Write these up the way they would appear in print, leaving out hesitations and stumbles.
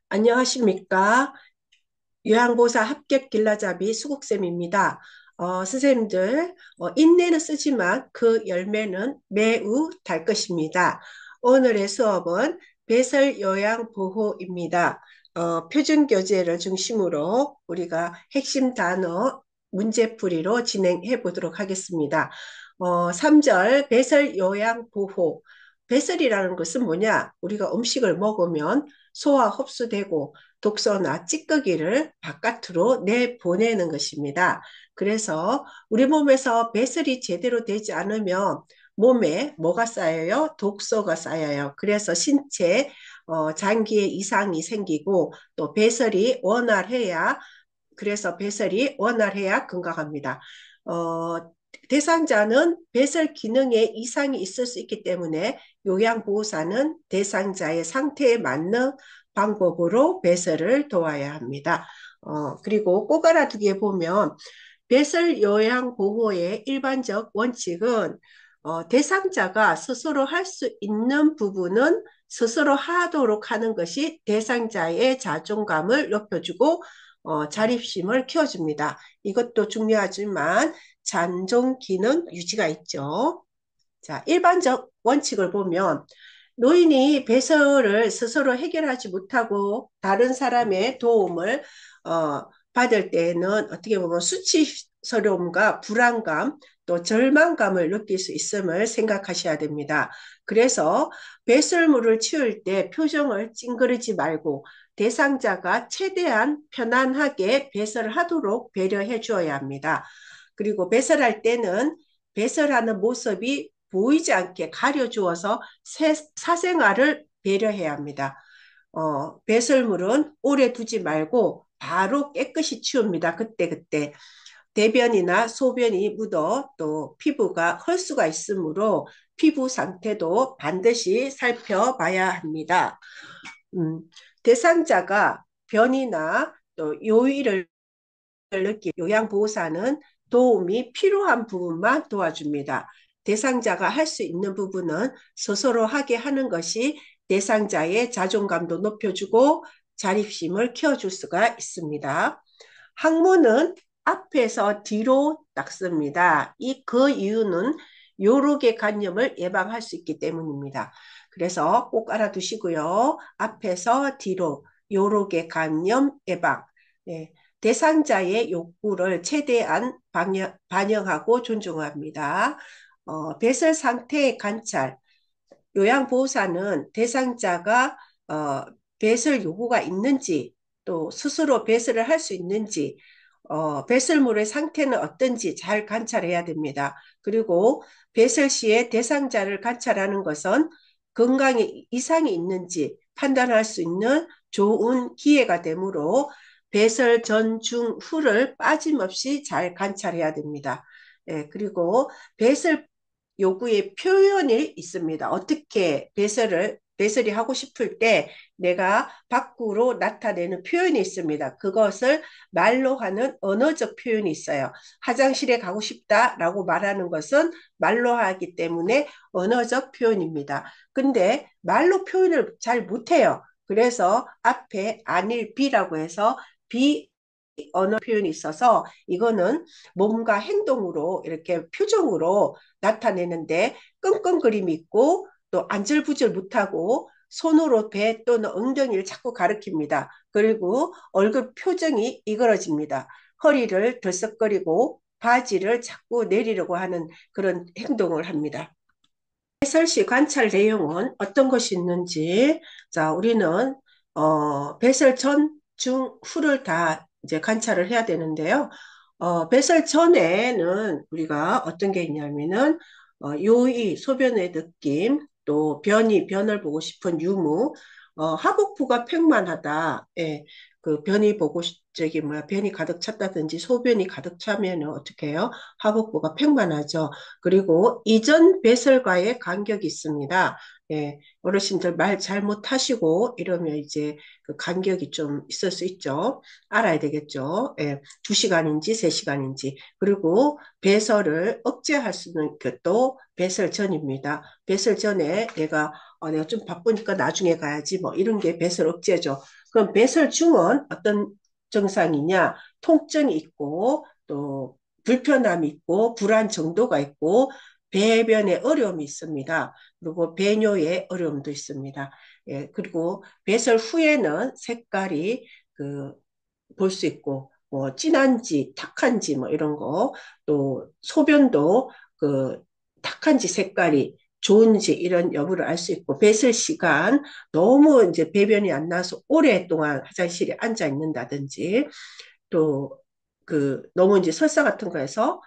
안녕하십니까. 요양보호사 합격 길라잡이 수국쌤입니다. 선생님들, 인내는 쓰지만 그 열매는 매우 달 것입니다. 오늘의 수업은 배설요양보호입니다. 표준교재를 중심으로 우리가 핵심 단어 문제풀이로 진행해 보도록 하겠습니다. 3절 배설요양보호. 배설이라는 것은 뭐냐? 우리가 음식을 먹으면 소화 흡수되고 독소나 찌꺼기를 바깥으로 내보내는 것입니다. 그래서 우리 몸에서 배설이 제대로 되지 않으면 몸에 뭐가 쌓여요? 독소가 쌓여요. 그래서 신체 장기에 이상이 생기고 또 배설이 원활해야 건강합니다. 어, 대상자는 배설 기능에 이상이 있을 수 있기 때문에 요양보호사는 대상자의 상태에 맞는 방법으로 배설을 도와야 합니다. 그리고 꼭 알아두게 보면 배설 요양 보호의 일반적 원칙은 대상자가 스스로 할 수 있는 부분은 스스로 하도록 하는 것이 대상자의 자존감을 높여주고 자립심을 키워줍니다. 이것도 중요하지만 잔존 기능 유지가 있죠. 자, 일반적 원칙을 보면 노인이 배설을 스스로 해결하지 못하고 다른 사람의 도움을 받을 때에는 어떻게 보면 수치스러움과 불안감 또 절망감을 느낄 수 있음을 생각하셔야 됩니다. 그래서 배설물을 치울 때 표정을 찡그리지 말고 대상자가 최대한 편안하게 배설하도록 배려해 주어야 합니다. 그리고 배설할 때는 배설하는 모습이 보이지 않게 가려주어서 사생활을 배려해야 합니다. 배설물은 오래 두지 말고 바로 깨끗이 치웁니다. 그때그때. 대변이나 소변이 묻어 또 피부가 헐 수가 있으므로 피부 상태도 반드시 살펴봐야 합니다. 음, 대상자가 변이나 또 요일을 느끼 요양보호사는 도움이 필요한 부분만 도와줍니다. 대상자가 할 수 있는 부분은 스스로 하게 하는 것이 대상자의 자존감도 높여주고 자립심을 키워줄 수가 있습니다. 항문은 앞에서 뒤로 닦습니다. 그 이유는 요로의 간염을 예방할 수 있기 때문입니다. 그래서 꼭 알아두시고요. 앞에서 뒤로 요로의 간염 예방. 네. 대상자의 욕구를 최대한 반영하고 존중합니다. 배설 상태의 관찰. 요양보호사는 대상자가 배설 요구가 있는지 또 스스로 배설을 할 수 있는지 배설물의 상태는 어떤지 잘 관찰해야 됩니다. 그리고 배설 시에 대상자를 관찰하는 것은 건강에 이상이 있는지 판단할 수 있는 좋은 기회가 되므로 배설 전, 중, 후를 빠짐없이 잘 관찰해야 됩니다. 예, 그리고 배설 요구의 표현이 있습니다. 어떻게 배설이 하고 싶을 때 내가 밖으로 나타내는 표현이 있습니다. 그것을 말로 하는 언어적 표현이 있어요. 화장실에 가고 싶다라고 말하는 것은 말로 하기 때문에 언어적 표현입니다. 근데 말로 표현을 잘 못해요. 그래서 앞에 안일 비라고 해서 비 언어 표현이 있어서 이거는 몸과 행동으로 이렇게 표정으로 나타내는데 끙끙거림이 있고 또 안절부절 못하고 손으로 배 또는 엉덩이를 자꾸 가리킵니다. 그리고 얼굴 표정이 이그러집니다. 허리를 들썩거리고 바지를 자꾸 내리려고 하는 그런 행동을 합니다. 배설시 관찰 내용은 어떤 것이 있는지, 자, 우리는, 배설 전, 중, 후를 다 이제 관찰을 해야 되는데요. 배설 전에는 우리가 어떤 게 있냐면은, 요의, 소변의 느낌, 또 변을 보고 싶은 유무, 하복부가 팽만하다. 예, 그 변이 가득 찼다든지 소변이 가득 차면은 어떻게 해요? 하복부가 팽만하죠. 그리고 이전 배설과의 간격이 있습니다. 예, 어르신들 말 잘못하시고 이러면 이제 그 간격이 좀 있을 수 있죠. 알아야 되겠죠. 예, 2시간인지 3시간인지. 그리고 배설을 억제할 수 있는 것도 배설 전입니다. 배설 전에 내가 좀 바쁘니까 나중에 가야지 뭐 이런 게 배설 억제죠. 그럼 배설 중은 어떤 증상이냐? 통증이 있고 또 불편함이 있고 불안 정도가 있고 배변에 어려움이 있습니다. 그리고 배뇨에 어려움도 있습니다. 예, 그리고 배설 후에는 색깔이 그 볼 수 있고 뭐 진한지 탁한지 뭐 이런 거 또 소변도 그 탁한지 색깔이 좋은지 이런 여부를 알 수 있고 배설 시간 너무 이제 배변이 안 나서 오랫동안 화장실에 앉아 있는다든지 또 그 너무 이제 설사 같은 거에서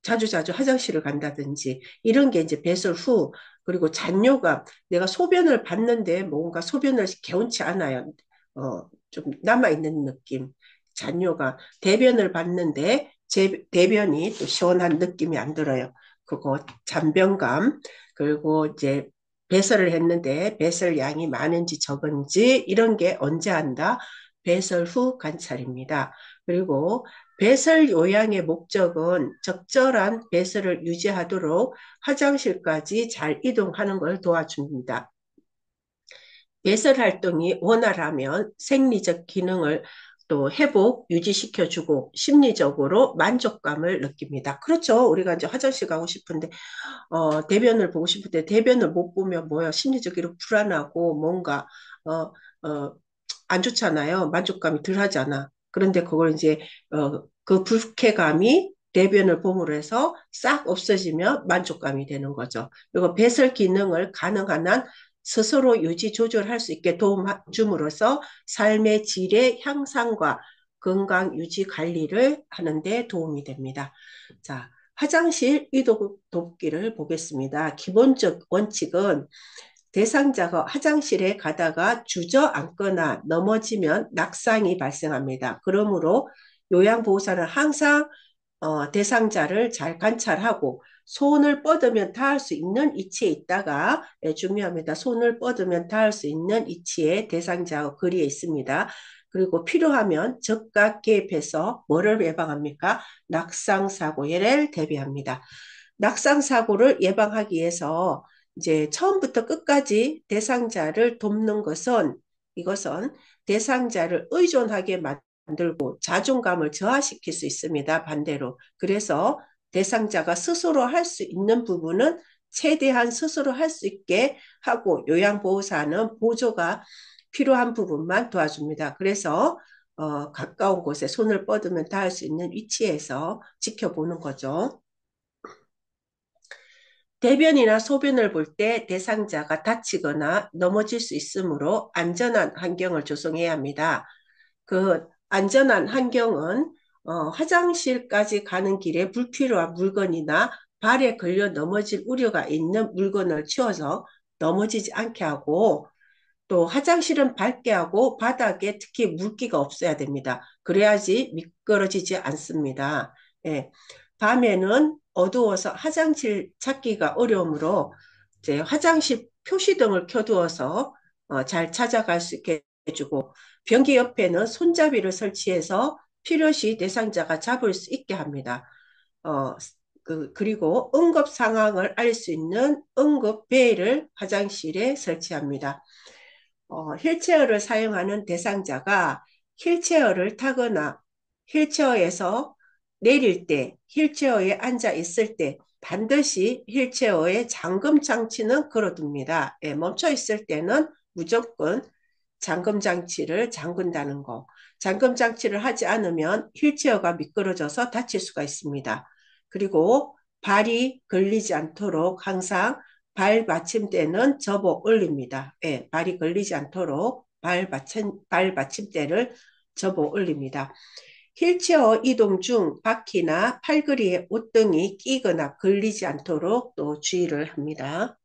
자주자주 화장실을 간다든지 이런 게 이제 배설 후 그리고 잔뇨가 내가 소변을 봤는데 뭔가 소변을 개운치 않아요. 좀 남아있는 느낌. 잔뇨가 대변을 봤는데 제 대변이 또 시원한 느낌이 안 들어요. 그거 잔변감 그리고 이제 배설을 했는데 배설 양이 많은지 적은지 이런 게 언제 한다? 배설 후 관찰입니다. 그리고 배설 요양의 목적은 적절한 배설을 유지하도록 화장실까지 잘 이동하는 걸 도와줍니다. 배설 활동이 원활하면 생리적 기능을 또 회복, 유지시켜주고 심리적으로 만족감을 느낍니다. 그렇죠. 우리가 이제 화장실 가고 싶은데 대변을 보고 싶은데 대변을 못 보면 뭐야 심리적으로 불안하고 뭔가 어, 어, 안 좋잖아요. 만족감이 덜 하잖아. 그런데 그걸 이제 그 불쾌감이 대변을 봄으로 해서 싹 없어지면 만족감이 되는 거죠. 그리고 배설 기능을 가능한 한 스스로 유지 조절할 수 있게 도움줌으로써 삶의 질의 향상과 건강 유지 관리를 하는데 도움이 됩니다. 자, 화장실 이동 돕기를 보겠습니다. 기본적 원칙은 대상자가 화장실에 가다가 주저앉거나 넘어지면 낙상이 발생합니다. 그러므로 요양보호사는 항상 대상자를 잘 관찰하고 손을 뻗으면 닿을 수 있는 위치에 있다가 중요합니다. 손을 뻗으면 닿을 수 있는 위치에 대상자가 거리에 있습니다. 그리고 필요하면 즉각 개입해서 뭐를 예방합니까? 낙상 사고를 대비합니다. 낙상 사고를 예방하기 위해서 이제 처음부터 끝까지 대상자를 돕는 것은 이것은 대상자를 의존하게 만들고 자존감을 저하시킬 수 있습니다. 반대로. 그래서 대상자가 스스로 할 수 있는 부분은 최대한 스스로 할 수 있게 하고 요양보호사는 보조가 필요한 부분만 도와줍니다. 그래서 가까운 곳에 손을 뻗으면 닿을 수 있는 위치에서 지켜보는 거죠. 대변이나 소변을 볼 때 대상자가 다치거나 넘어질 수 있으므로 안전한 환경을 조성해야 합니다. 그 안전한 환경은 화장실까지 가는 길에 불필요한 물건이나 발에 걸려 넘어질 우려가 있는 물건을 치워서 넘어지지 않게 하고 또 화장실은 밝게 하고 바닥에 특히 물기가 없어야 됩니다. 그래야지 미끄러지지 않습니다. 예. 밤에는 어두워서 화장실 찾기가 어려우므로 이제 화장실 표시등을 켜두어서 잘 찾아갈 수 있게 해주고 변기 옆에는 손잡이를 설치해서 필요시 대상자가 잡을 수 있게 합니다. 어, 그리고 응급 상황을 알 수 있는 응급 베일을 화장실에 설치합니다. 휠체어를 사용하는 대상자가 휠체어를 타거나 휠체어에서 내릴 때, 휠체어에 앉아 있을 때 반드시 휠체어에 잠금 장치는 걸어둡니다. 예, 멈춰 있을 때는 무조건 잠금 장치를 잠근다는 거. 잠금 장치를 하지 않으면 휠체어가 미끄러져서 다칠 수가 있습니다. 그리고 발이 걸리지 않도록 항상 발 받침대는 접어 올립니다. 예, 발이 걸리지 않도록 발 받침대를 접어 올립니다. 휠체어 이동 중 바퀴나 팔걸이에 옷등이 끼거나 걸리지 않도록 또 주의를 합니다.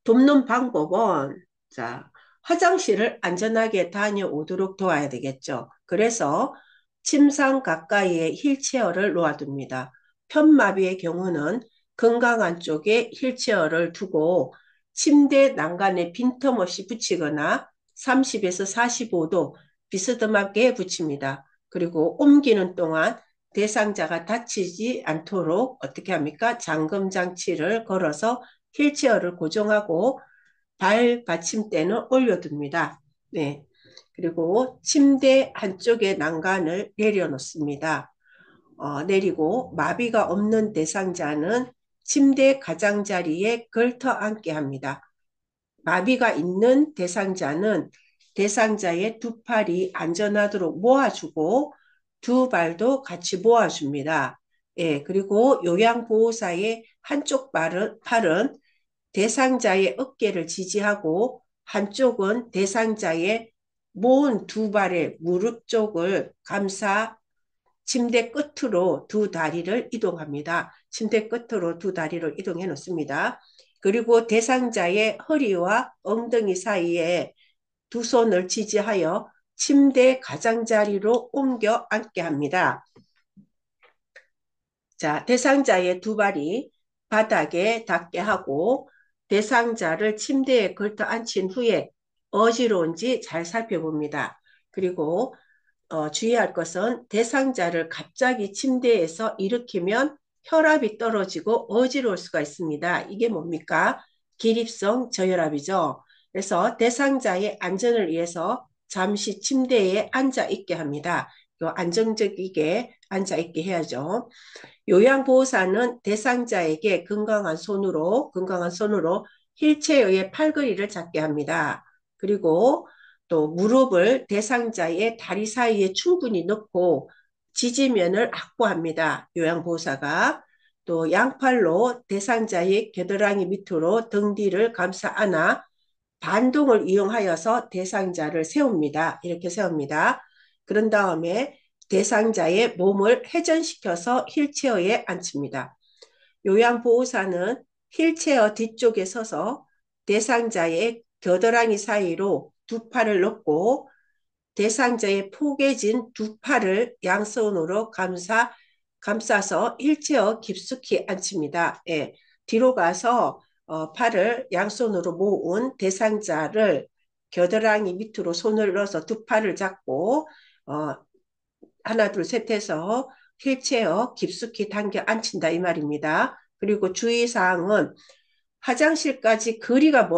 돕는 방법은 자, 화장실을 안전하게 다녀오도록 도와야 되겠죠. 그래서 침상 가까이에 휠체어를 놓아둡니다. 편마비의 경우는 건강한 쪽에 휠체어를 두고 침대 난간에 빈틈없이 붙이거나 30에서 45도 비스듬하게 붙입니다. 그리고 옮기는 동안 대상자가 다치지 않도록 어떻게 합니까? 잠금 장치를 걸어서 휠체어를 고정하고 발 받침대는 올려둡니다. 네. 그리고 침대 한쪽에 난간을 내려놓습니다. 내리고 마비가 없는 대상자는 침대 가장자리에 걸터 앉게 합니다. 마비가 있는 대상자는 대상자의 두 팔이 안전하도록 모아주고 두 발도 같이 모아줍니다. 예, 그리고 요양보호사의 한쪽 팔은 대상자의 어깨를 지지하고 한쪽은 대상자의 모은 두 발의 무릎 쪽을 감싸 침대 끝으로 두 다리를 이동합니다. 침대 끝으로 두 다리를 이동해 놓습니다. 그리고 대상자의 허리와 엉덩이 사이에 두 손을 지지하여 침대 가장자리로 옮겨 앉게 합니다. 자, 대상자의 두 발이 바닥에 닿게 하고 대상자를 침대에 걸터 앉힌 후에 어지러운지 잘 살펴봅니다. 그리고 주의할 것은 대상자를 갑자기 침대에서 일으키면 혈압이 떨어지고 어지러울 수가 있습니다. 이게 뭡니까? 기립성 저혈압이죠. 그래서 대상자의 안전을 위해서 잠시 침대에 앉아 있게 합니다. 안정적이게 앉아 있게 해야죠. 요양보호사는 대상자에게 건강한 손으로 힐체어의 팔걸이를 잡게 합니다. 그리고 또 무릎을 대상자의 다리 사이에 충분히 넣고 지지면을 확보합니다. 요양보호사가 또 양팔로 대상자의 겨드랑이 밑으로 등 뒤를 감싸 안아 반동을 이용하여서 대상자를 세웁니다. 이렇게 세웁니다. 그런 다음에 대상자의 몸을 회전시켜서 휠체어에 앉힙니다. 요양보호사는 휠체어 뒤쪽에 서서 대상자의 겨드랑이 사이로 두 팔을 넣고 대상자의 포개진 두 팔을 양손으로 감싸서 휠체어 깊숙이 앉힙니다. 예, 뒤로 가서 팔을 양손으로 모은 대상자를 겨드랑이 밑으로 손을 넣어서 두 팔을 잡고 하나 둘 셋 해서 휠체어 깊숙이 당겨 앉힌다 이 말입니다. 그리고 주의사항은 화장실까지 거리가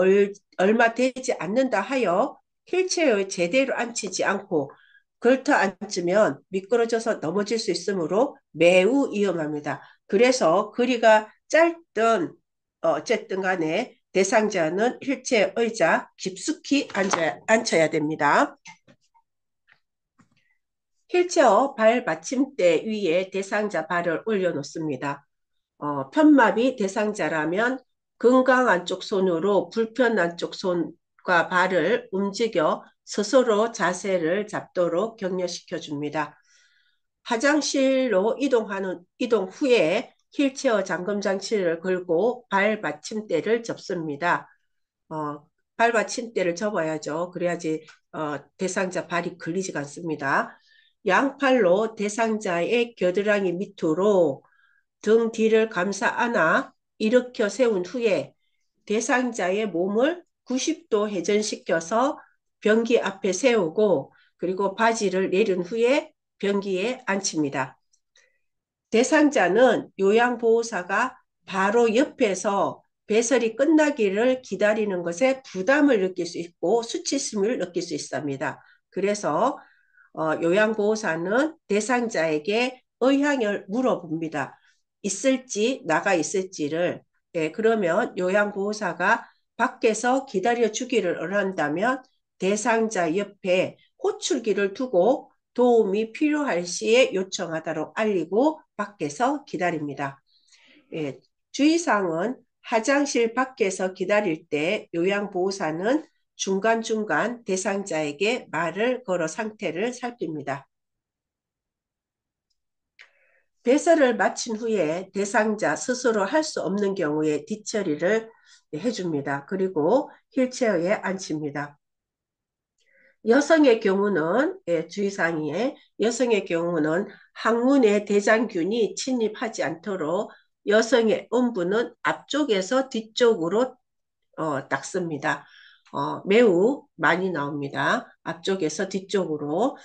얼마 되지 않는다 하여 휠체어에 제대로 앉히지 않고 걸터 앉으면 미끄러져서 넘어질 수 있으므로 매우 위험합니다. 그래서 거리가 짧든 어쨌든 간에 대상자는 휠체어 의자 깊숙이 앉혀야 됩니다. 휠체어 발 받침대 위에 대상자 발을 올려놓습니다. 편마비 대상자라면 건강한 쪽 손으로 불편한 쪽 손과 발을 움직여 스스로 자세를 잡도록 격려시켜 줍니다. 화장실로 이동 후에 휠체어 잠금 장치를 걸고 발 받침대를 접습니다. 발 받침대를 접어야죠. 그래야지 대상자 발이 걸리지가 않습니다. 양팔로 대상자의 겨드랑이 밑으로 등 뒤를 감싸 안아 일으켜 세운 후에 대상자의 몸을 90도 회전시켜서 변기 앞에 세우고 그리고 바지를 내린 후에 변기에 앉힙니다. 대상자는 요양보호사가 바로 옆에서 배설이 끝나기를 기다리는 것에 부담을 느낄 수 있고 수치심을 느낄 수 있습니다. 그래서 요양보호사는 대상자에게 의향을 물어봅니다. 있을지 나가 있을지를. 예, 그러면 요양보호사가 밖에서 기다려 주기를 원한다면 대상자 옆에 호출기를 두고 도움이 필요할 시에 요청하도록 알리고 밖에서 기다립니다. 예, 주의사항은 화장실 밖에서 기다릴 때 요양보호사는 중간중간 대상자에게 말을 걸어 상태를 살핍니다. 배설을 마친 후에 대상자 스스로 할 수 없는 경우에 뒷처리를 해줍니다. 그리고 휠체어에 앉힙니다. 여성의 경우는 주의사항에 여성의 경우는 항문에 대장균이 침입하지 않도록 여성의 음부는 앞쪽에서 뒤쪽으로 닦습니다. 매우 많이 나옵니다. 앞쪽에서 뒤쪽으로.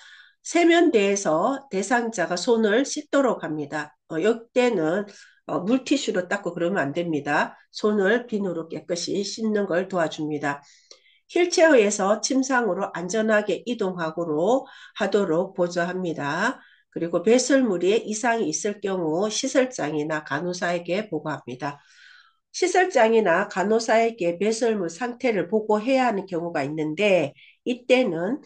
세면대에서 대상자가 손을 씻도록 합니다. 이때는 물티슈로 닦고 그러면 안 됩니다. 손을 비누로 깨끗이 씻는 걸 도와줍니다. 휠체어에서 침상으로 안전하게 하도록 보조합니다. 그리고 배설물에 이상이 있을 경우 시설장이나 간호사에게 보고합니다. 시설장이나 간호사에게 배설물 상태를 보고해야 하는 경우가 있는데 이때는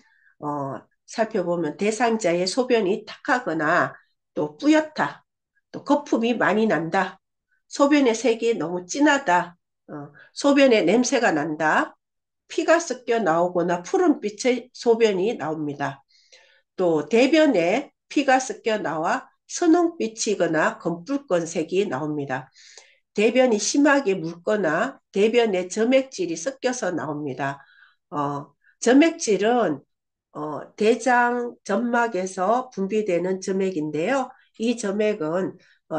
살펴보면 대상자의 소변이 탁하거나 또 뿌옇다, 또 거품이 많이 난다, 소변의 색이 너무 진하다, 소변에 냄새가 난다, 피가 섞여 나오거나 푸른빛의 소변이 나옵니다. 또 대변에 피가 섞여 나와 선홍빛이거나 검붉은색이 나옵니다. 대변이 심하게 묽거나 대변에 점액질이 섞여서 나옵니다. 점액질은 대장 점막에서 분비되는 점액인데요. 이 점액은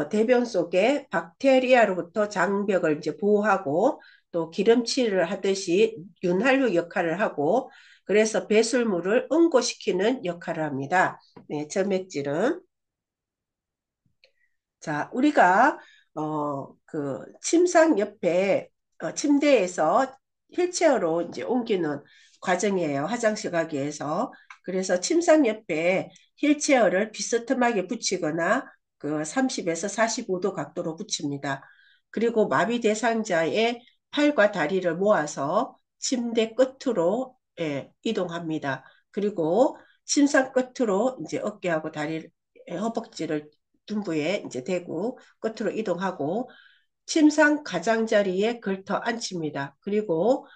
대변 속에 박테리아로부터 장벽을 이제 보호하고 또 기름칠을 하듯이 윤활유 역할을 하고 그래서 배설물을 응고시키는 역할을 합니다. 네, 점액질은. 자, 우리가 그 침상 옆에 침대에서 휠체어로 이제 옮기는 과정이에요. 화장실 가기 위해서. 그래서 침상 옆에 휠체어를 비스듬하게 붙이거나 그 30에서 45도 각도로 붙입니다. 그리고 마비 대상자의 팔과 다리를 모아서 침대 끝으로 이동합니다. 그리고 침상 끝으로 이제 어깨하고 다리, 허벅지를 둔부에 이제 대고 끝으로 이동하고 침상 가장자리에 걸터 앉힙니다. 그리고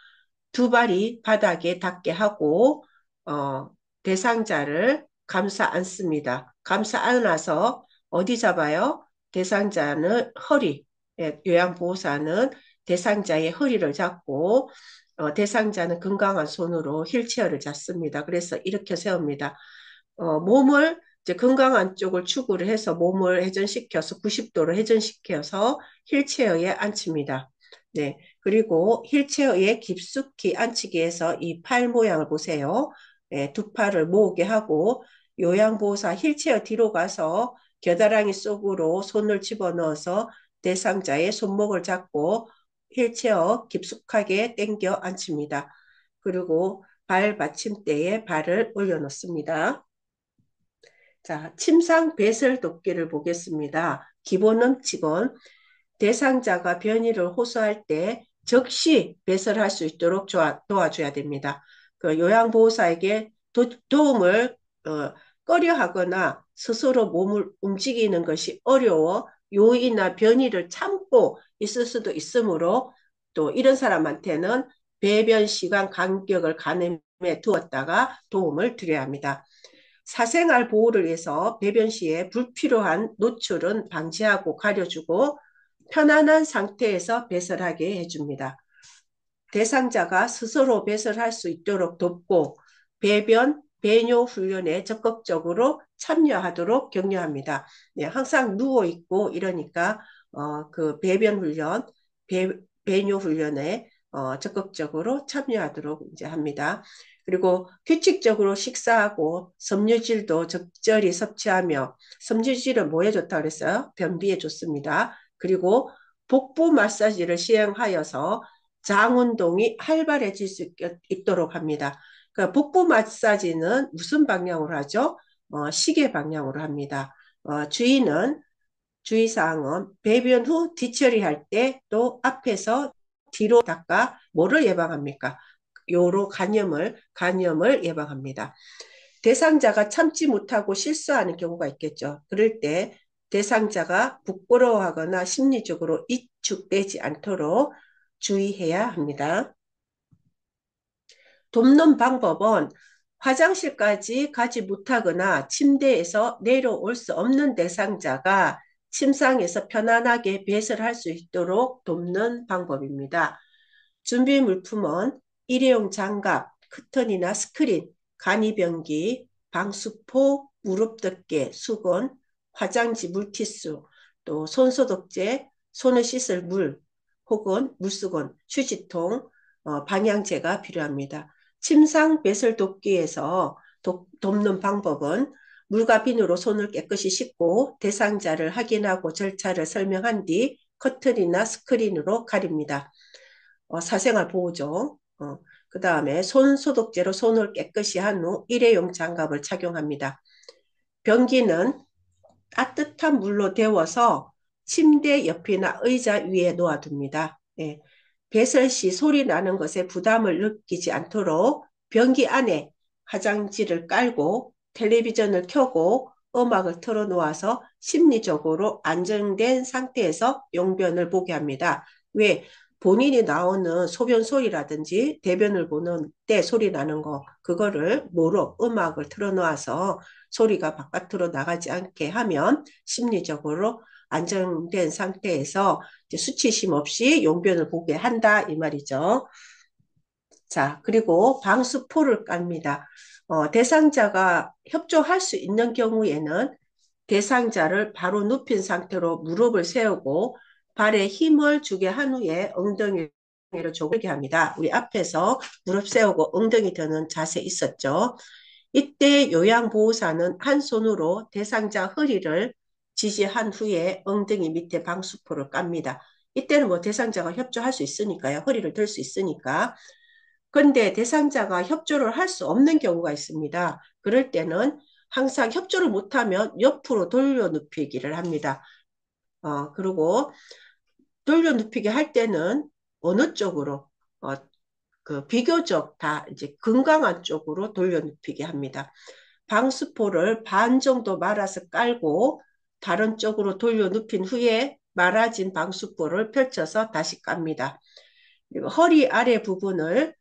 두 발이 바닥에 닿게 하고 대상자를 감싸 안습니다. 감싸 안아서 어디 잡아요? 대상자는 허리, 요양보호사는 대상자의 허리를 잡고 대상자는 건강한 손으로 휠체어를 잡습니다. 그래서 이렇게 세웁니다. 몸을 이제 건강한 쪽을 추구를 해서 몸을 회전시켜서 90도로 회전시켜서 휠체어에 앉힙니다. 네. 그리고 휠체어에 깊숙이 앉히기 위해서 이 팔 모양을 보세요. 네, 두 팔을 모으게 하고 요양보호사 휠체어 뒤로 가서 겨드랑이 속으로 손을 집어넣어서 대상자의 손목을 잡고 휠체어 깊숙하게 당겨 앉힙니다. 그리고 발 받침대에 발을 올려놓습니다. 자, 침상 배설 돕기를 보겠습니다. 기본 원칙은 대상자가 변이를 호소할 때 즉시 배설할 수 있도록 도와줘야 됩니다. 그 요양보호사에게 도움을 꺼려하거나 스스로 몸을 움직이는 것이 어려워 요인이나 변이를 참고 있을 수도 있으므로 또 이런 사람한테는 배변 시간 간격을 가늠해 두었다가 도움을 드려야 합니다. 사생활 보호를 위해서 배변 시에 불필요한 노출은 방지하고 가려주고 편안한 상태에서 배설하게 해줍니다. 대상자가 스스로 배설할 수 있도록 돕고 배변, 배뇨 훈련에 적극적으로 참여하도록 격려합니다. 네, 항상 누워 있고 이러니까 그 배변 훈련, 배뇨 훈련에 적극적으로 참여하도록 이제 합니다. 그리고 규칙적으로 식사하고 섬유질도 적절히 섭취하며 섬유질은 뭐에 좋다 그랬어요? 변비에 좋습니다. 그리고 복부 마사지를 시행하여서 장 운동이 활발해질 수 있도록 합니다. 그러니까 복부 마사지는 무슨 방향으로 하죠? 시계 방향으로 합니다. 주의사항은 배변 후 뒤처리할 때 또 앞에서 뒤로 닦아 뭐를 예방합니까? 요로 간염을 예방합니다. 대상자가 참지 못하고 실수하는 경우가 있겠죠. 그럴 때 대상자가 부끄러워하거나 심리적으로 위축되지 않도록 주의해야 합니다. 돕는 방법은 화장실까지 가지 못하거나 침대에서 내려올 수 없는 대상자가 침상에서 편안하게 배설할 수 있도록 돕는 방법입니다. 준비 물품은 일회용 장갑, 커튼이나 스크린, 간이병기, 방수포, 무릎 덮개, 수건, 화장지 물티슈, 또 손소독제, 손을 씻을 물 혹은 물수건, 휴지통, 방향제가 필요합니다. 침상 배설 돕기에서 돕는 방법은 물과 비누로 손을 깨끗이 씻고 대상자를 확인하고 절차를 설명한 뒤 커튼이나 스크린으로 가립니다. 사생활 보호죠. 그 다음에 손 소독제로 손을 깨끗이 한 후 일회용 장갑을 착용합니다. 변기는 따뜻한 물로 데워서 침대 옆이나 의자 위에 놓아둡니다. 예. 배설 시 소리 나는 것에 부담을 느끼지 않도록 변기 안에 화장지를 깔고 텔레비전을 켜고 음악을 틀어놓아서 심리적으로 안정된 상태에서 용변을 보게 합니다. 왜? 본인이 나오는 소변 소리라든지 대변을 보는 때 소리 나는 거, 그거를 뭐로 음악을 틀어놓아서 소리가 바깥으로 나가지 않게 하면 심리적으로 안정된 상태에서 수치심 없이 용변을 보게 한다 이 말이죠. 자, 그리고 방수포를 깝니다. 대상자가 협조할 수 있는 경우에는 대상자를 바로 눕힌 상태로 무릎을 세우고 발에 힘을 주게 한 후에 엉덩이를 조르게 합니다. 우리 앞에서 무릎 세우고 엉덩이 드는 자세 있었죠. 이때 요양보호사는 한 손으로 대상자 허리를 지지한 후에 엉덩이 밑에 방수포를 깝니다. 이때는 뭐 대상자가 협조할 수 있으니까요. 허리를 들 수 있으니까. 그런데 대상자가 협조를 할 수 없는 경우가 있습니다. 그럴 때는 항상 협조를 못하면 옆으로 돌려 눕히기를 합니다. 그리고 돌려 눕히기 할 때는 어느 쪽으로 비교적 다 이제 건강한 쪽으로 돌려 눕히게 합니다. 방수포를 반 정도 말아서 깔고 다른 쪽으로 돌려 눕힌 후에 말아진 방수포를 펼쳐서 다시 깝니다. 그리고 허리 아래 부분을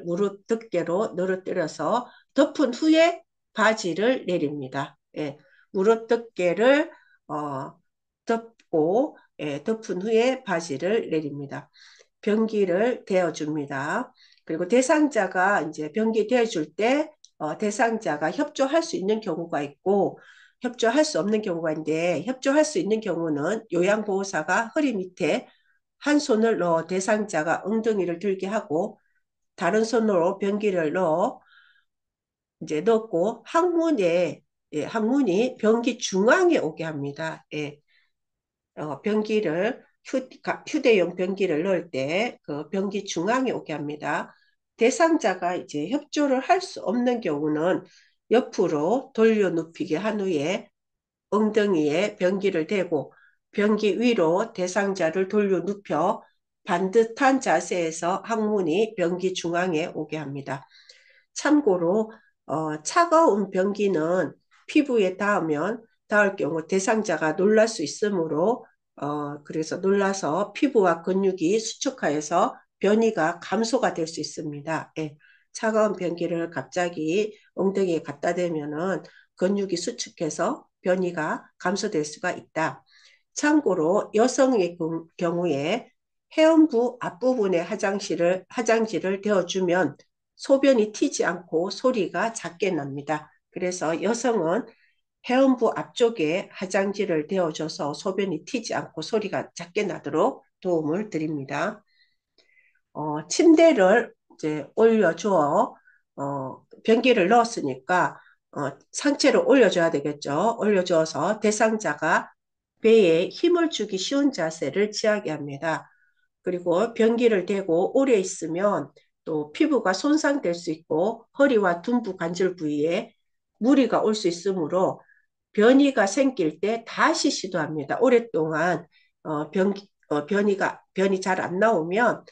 무릎 덮개로 늘어뜨려서 덮은 후에 바지를 내립니다. 예, 무릎 덮개를 덮고 덮은 후에 바지를 내립니다. 변기를 대어줍니다. 그리고 대상자가 이제 변기 대어줄 때 대상자가 협조할 수 있는 경우가 있고 협조할 수 없는 경우가 있는데 협조할 수 있는 경우는 요양보호사가 허리 밑에 한 손을 넣어 대상자가 엉덩이를 들게 하고 다른 손으로 변기를 넣어 이제 넣고 항문이 변기 중앙에 오게 합니다. 예. 변기를 휴대용 변기를 넣을 때 그 변기 중앙에 오게 합니다. 대상자가 이제 협조를 할 수 없는 경우는 옆으로 돌려 눕히게 한 후에 엉덩이에 변기를 대고 변기 위로 대상자를 돌려 눕혀 반듯한 자세에서 항문이 변기 중앙에 오게 합니다. 참고로 차가운 변기는 피부에 닿을 경우 대상자가 놀랄 수 있으므로 그래서 놀라서 피부와 근육이 수축하여서 변이가 감소가 될 수 있습니다. 예, 차가운 변기를 갑자기 엉덩이에 갖다 대면은 근육이 수축해서 변이가 감소될 수가 있다. 참고로 여성의 경우에 회원부 앞부분에 화장지를 대어주면 소변이 튀지 않고 소리가 작게 납니다. 그래서 여성은 회원부 앞쪽에 화장지를 대어줘서 소변이 튀지 않고 소리가 작게 나도록 도움을 드립니다. 침대를 이제 올려주어 변기를 넣었으니까 상체를 올려줘야 되겠죠. 올려주어서 대상자가 배에 힘을 주기 쉬운 자세를 취하게 합니다. 그리고 변기를 대고 오래 있으면 또 피부가 손상될 수 있고 허리와 둔부 관절 부위에 무리가 올 수 있으므로 변이가 생길 때 다시 시도합니다. 오랫동안 변이 잘 안 나오면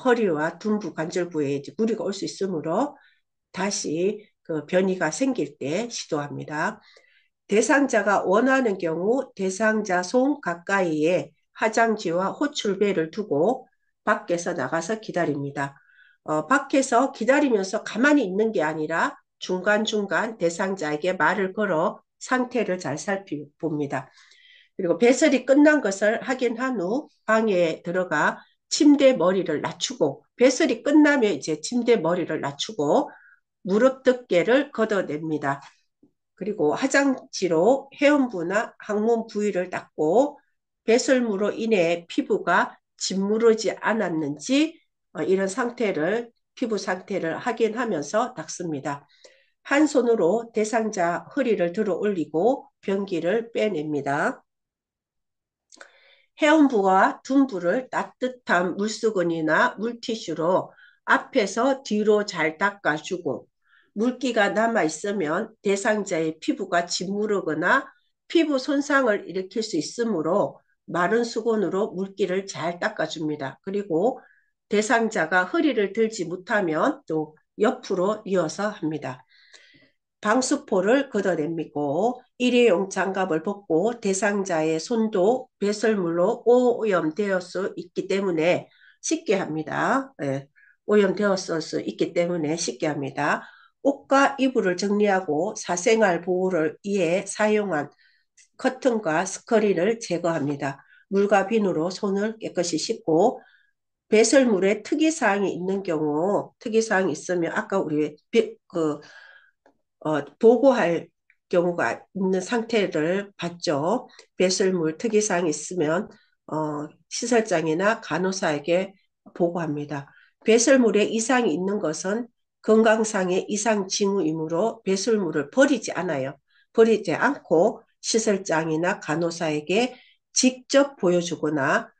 허리와 둔부 관절 부위에 이제 무리가 올 수 있으므로 다시 그 변이가 생길 때 시도합니다. 대상자가 원하는 경우 대상자 손 가까이에 화장지와 호출배를 두고 밖에서 나가서 기다립니다. 밖에서 기다리면서 가만히 있는 게 아니라 중간중간 대상자에게 말을 걸어 상태를 잘 살펴봅니다. 그리고 배설이 끝난 것을 확인한 후 방에 들어가 침대 머리를 낮추고 배설이 끝나면 이제 침대 머리를 낮추고 무릎 덮개를 걷어냅니다. 그리고 화장지로 회원부나 항문 부위를 닦고 배설물로 인해 피부가 짓무르지 않았는지 이런 상태를 피부 상태를 확인하면서 닦습니다. 한 손으로 대상자 허리를 들어 올리고 변기를 빼냅니다. 회원부와 둔부를 따뜻한 물수건이나 물티슈로 앞에서 뒤로 잘 닦아주고 물기가 남아있으면 대상자의 피부가 짓무르거나 피부 손상을 일으킬 수 있으므로 마른 수건으로 물기를 잘 닦아줍니다. 그리고 대상자가 허리를 들지 못하면 또 옆으로 이어서 합니다. 방수포를 걷어냅니고 일회용 장갑을 벗고 대상자의 손도 배설물로 오염되어 수 있기 때문에 씻게 합니다. 네, 오염되었을 수 있기 때문에 씻게 합니다. 옷과 이불을 정리하고 사생활 보호를 위해 사용한 커튼과 스커리를 제거합니다. 물과 비누로 손을 깨끗이 씻고 배설물에 특이사항이 있는 경우 특이사항이 있으면 아까 우리 보고할 경우가 있는 상태를 봤죠. 배설물 특이사항이 있으면 시설장이나 간호사에게 보고합니다. 배설물에 이상이 있는 것은 건강상의 이상 징후이므로 배설물을 버리지 않아요. 버리지 않고 시설장이나 간호사에게 직접 보여주거나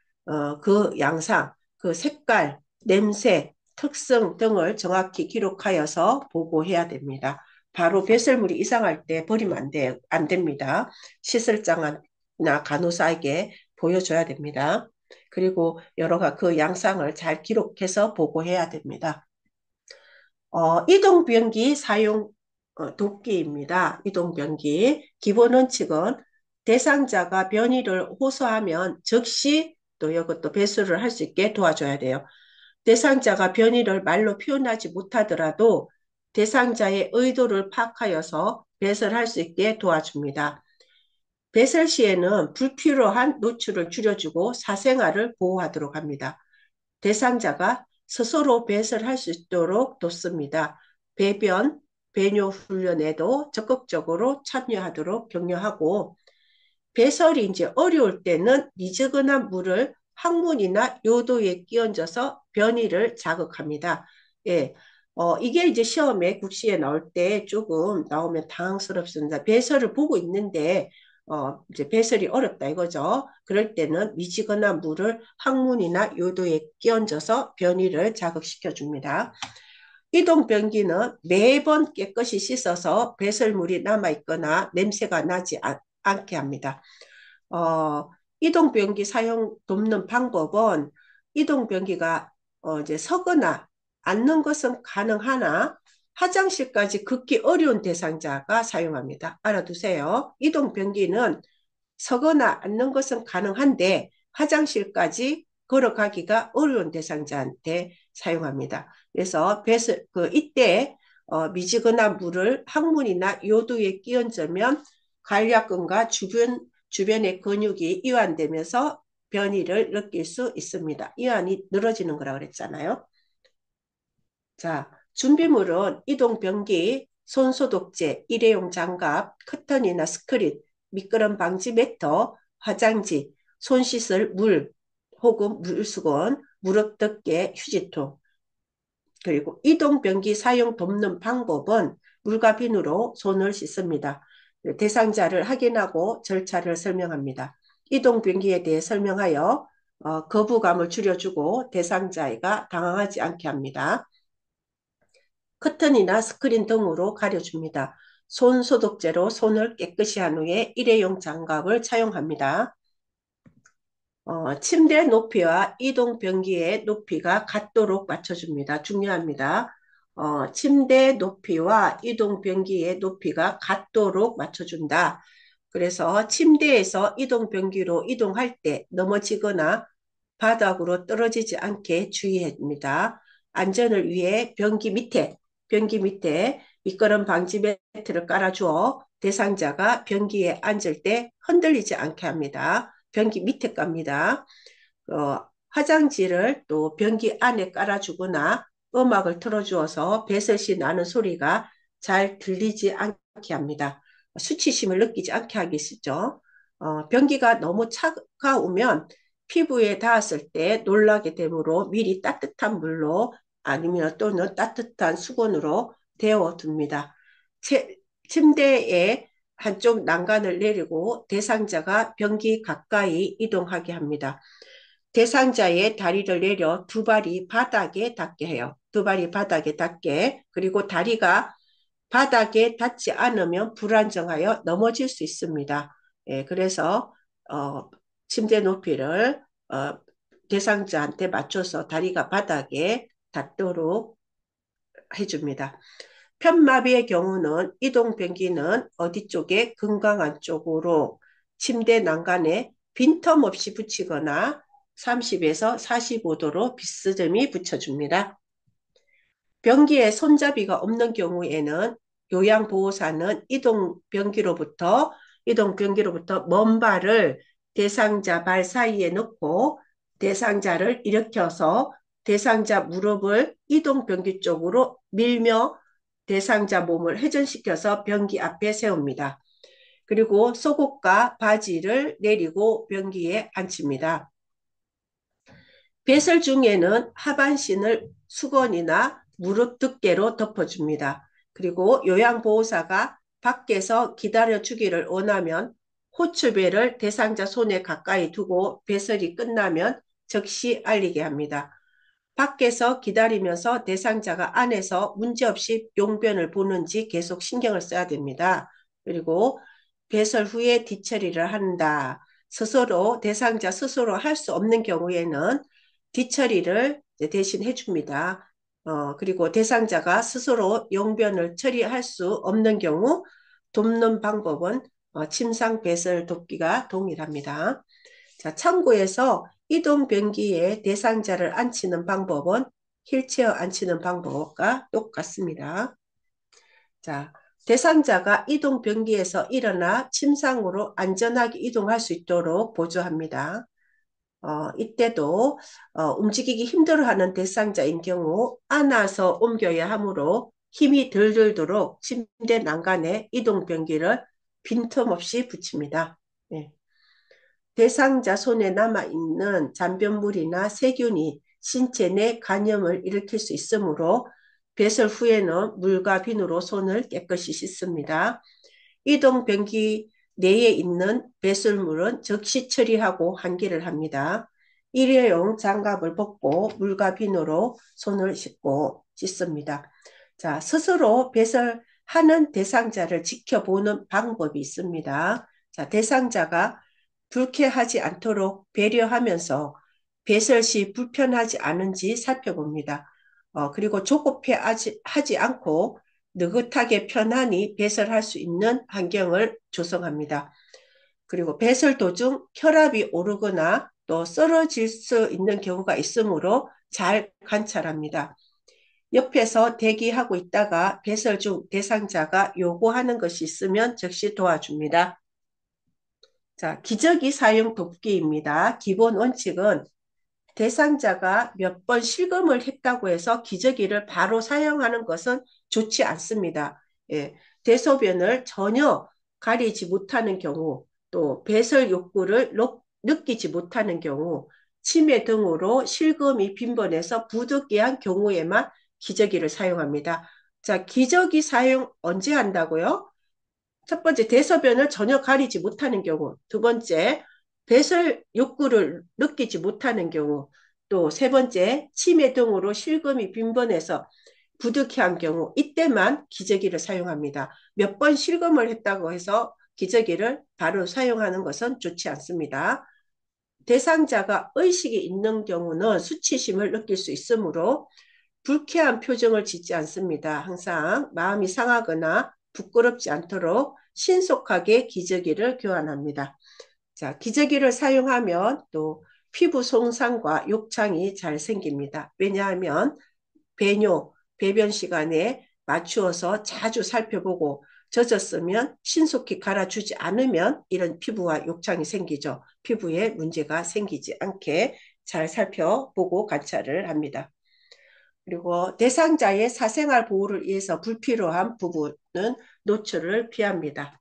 그 양상, 그 색깔, 냄새, 특성 등을 정확히 기록하여서 보고해야 됩니다. 바로 배설물이 이상할 때 버리면 안 됩니다. 시설장이나 간호사에게 보여줘야 됩니다. 그리고 그 양상을 잘 기록해서 보고해야 됩니다. 이동변기 사용 돕기입니다. 이동변기 기본 원칙은 대상자가 변이를 호소하면 즉시 또 이것도 배수를 할 수 있게 도와줘야 돼요. 대상자가 변이를 말로 표현하지 못하더라도 대상자의 의도를 파악하여서 배설할 수 있게 도와줍니다. 배설 시에는 불필요한 노출을 줄여주고 사생활을 보호하도록 합니다. 대상자가 스스로 배설할 수 있도록 돕습니다. 배변, 배뇨 훈련에도 적극적으로 참여하도록 격려하고 배설이 이제 어려울 때는 미지근한 물을 항문이나 요도에 끼얹어서 변이를 자극합니다. 예, 이게 이제 시험에 국시에 나올 때 조금 나오면 당황스럽습니다. 배설을 보고 있는데 이제 배설이 어렵다 이거죠. 그럴 때는 미지근한 물을 항문이나 요도에 끼얹어서 변이를 자극시켜 줍니다. 이동변기는 매번 깨끗이 씻어서 배설물이 남아있거나 냄새가 나지 않게 합니다. 이동변기 사용 돕는 방법은 이동변기가 이제 서거나 앉는 것은 가능하나 화장실까지 걷기 어려운 대상자가 사용합니다. 알아두세요. 이동변기는 서거나 앉는 것은 가능한데 화장실까지 걸어가기가 어려운 대상자한테 사용합니다. 그래서 이때 미지근한 물을 항문이나 요도에 끼얹으면 관략근과 주변의 근육이 이완되면서 변이를 느낄 수 있습니다. 이완이 늘어지는 거라고 그랬잖아요. 자, 준비물은 이동변기, 손소독제, 일회용 장갑, 커튼이나 스크린, 미끄럼 방지 매터, 화장지, 손 씻을 물 혹은 물수건, 무릎 덮개, 휴지통. 그리고 이동변기 사용 돕는 방법은 물과 비누로 손을 씻습니다. 대상자를 확인하고 절차를 설명합니다. 이동변기에 대해 설명하여 거부감을 줄여주고 대상자가 당황하지 않게 합니다. 커튼이나 스크린 등으로 가려줍니다. 손 소독제로 손을 깨끗이 한 후에 일회용 장갑을 차용합니다. 침대 높이와 이동 변기의 높이가 같도록 맞춰줍니다. 중요합니다. 침대 높이와 이동 변기의 높이가 같도록 맞춰준다. 그래서 침대에서 이동 변기로 이동할 때 넘어지거나 바닥으로 떨어지지 않게 주의합니다. 안전을 위해 변기 밑에 미끄럼 방지 매트를 깔아주어 대상자가 변기에 앉을 때 흔들리지 않게 합니다. 변기 밑에 깝니다. 화장지를 또 변기 안에 깔아주거나 음악을 틀어주어서 배설 시 나는 소리가 잘 들리지 않게 합니다. 수치심을 느끼지 않게 하기 쉽죠. 변기가 너무 차가우면 피부에 닿았을 때 놀라게 되므로 미리 따뜻한 물로 아니면 또는 따뜻한 수건으로 데워둡니다. 침대에 한쪽 난간을 내리고 대상자가 변기 가까이 이동하게 합니다. 대상자의 다리를 내려 두 발이 바닥에 닿게 해요. 두 발이 바닥에 닿게. 그리고 다리가 바닥에 닿지 않으면 불안정하여 넘어질 수 있습니다. 예, 그래서 침대 높이를 어, 대상자한테 맞춰서 다리가 바닥에 닿도록 해줍니다. 편마비의 경우는 이동 변기는 어디 쪽에 건강한 쪽으로 침대 난간에 빈틈없이 붙이거나 30에서 45도로 빗스듬히 붙여줍니다. 변기에 손잡이가 없는 경우에는 요양보호사는 이동 변기로부터 먼 발을 대상자 발 사이에 넣고 대상자를 일으켜서 대상자 무릎을 이동 변기 쪽으로 밀며 대상자 몸을 회전시켜서 변기 앞에 세웁니다. 그리고 속옷과 바지를 내리고 변기에 앉힙니다. 배설 중에는 하반신을 수건이나 무릎 두께로 덮어줍니다. 그리고 요양보호사가 밖에서 기다려주기를 원하면 호출벨을 대상자 손에 가까이 두고 배설이 끝나면 즉시 알리게 합니다. 밖에서 기다리면서 대상자가 안에서 문제없이 용변을 보는지 계속 신경을 써야 됩니다. 그리고 배설 후에 뒤처리를 한다. 대상자 스스로 할 수 없는 경우에는 뒤처리를 대신 해줍니다. 그리고 대상자가 스스로 용변을 처리할 수 없는 경우 돕는 방법은 침상 배설 돕기가 동일합니다. 자, 참고해서 이동 변기에 대상자를 앉히는 방법은 휠체어 앉히는 방법과 똑같습니다. 자, 대상자가 이동 변기에서 일어나 침상으로 안전하게 이동할 수 있도록 보조합니다. 이때도 움직이기 힘들어하는 대상자인 경우 안아서 옮겨야 하므로 힘이 덜 들도록 침대 난간에 이동 변기를 빈틈없이 붙입니다. 네. 대상자 손에 남아있는 잔변물이나 세균이 신체 내 간염을 일으킬 수 있으므로 배설 후에는 물과 비누로 손을 깨끗이 씻습니다. 이동 변기 내에 있는 배설물은 즉시 처리하고 환기를 합니다. 일회용 장갑을 벗고 물과 비누로 손을 씻습니다. 자, 스스로 배설하는 대상자를 지켜보는 방법이 있습니다. 자, 대상자가 불쾌하지 않도록 배려하면서 배설 시 불편하지 않은지 살펴봅니다. 그리고 조급해하지 않고 느긋하게 편안히 배설할 수 있는 환경을 조성합니다. 그리고 배설 도중 혈압이 오르거나 또 쓰러질 수 있는 경우가 있으므로 잘 관찰합니다. 옆에서 대기하고 있다가 배설 중 대상자가 요구하는 것이 있으면 즉시 도와줍니다. 자, 기저귀 사용 돕기입니다. 기본 원칙은 대상자가 몇 번 실금을 했다고 해서 기저귀를 바로 사용하는 것은 좋지 않습니다. 예, 대소변을 전혀 가리지 못하는 경우, 또 배설 욕구를 느끼지 못하는 경우, 치매 등으로 실금이 빈번해서 부득이한 경우에만 기저귀를 사용합니다. 자, 기저귀 사용 언제 한다고요? 첫 번째, 대소변을 전혀 가리지 못하는 경우. 두 번째, 배설 욕구를 느끼지 못하는 경우. 또 세 번째, 치매 등으로 실금이 빈번해서 부득이한 경우. 이때만 기저귀를 사용합니다. 몇 번 실금을 했다고 해서 기저귀를 바로 사용하는 것은 좋지 않습니다. 대상자가 의식이 있는 경우는 수치심을 느낄 수 있으므로 불쾌한 표정을 짓지 않습니다. 항상 마음이 상하거나 부끄럽지 않도록 신속하게 기저귀를 교환합니다. 자, 기저귀를 사용하면 또 피부 손상과 욕창이 잘 생깁니다. 왜냐하면 배변 시간에 맞추어서 자주 살펴보고 젖었으면 신속히 갈아주지 않으면 이런 피부와 욕창이 생기죠. 피부에 문제가 생기지 않게 잘 살펴보고 관찰을 합니다. 그리고 대상자의 사생활 보호를 위해서 불필요한 부분은 노출을 피합니다.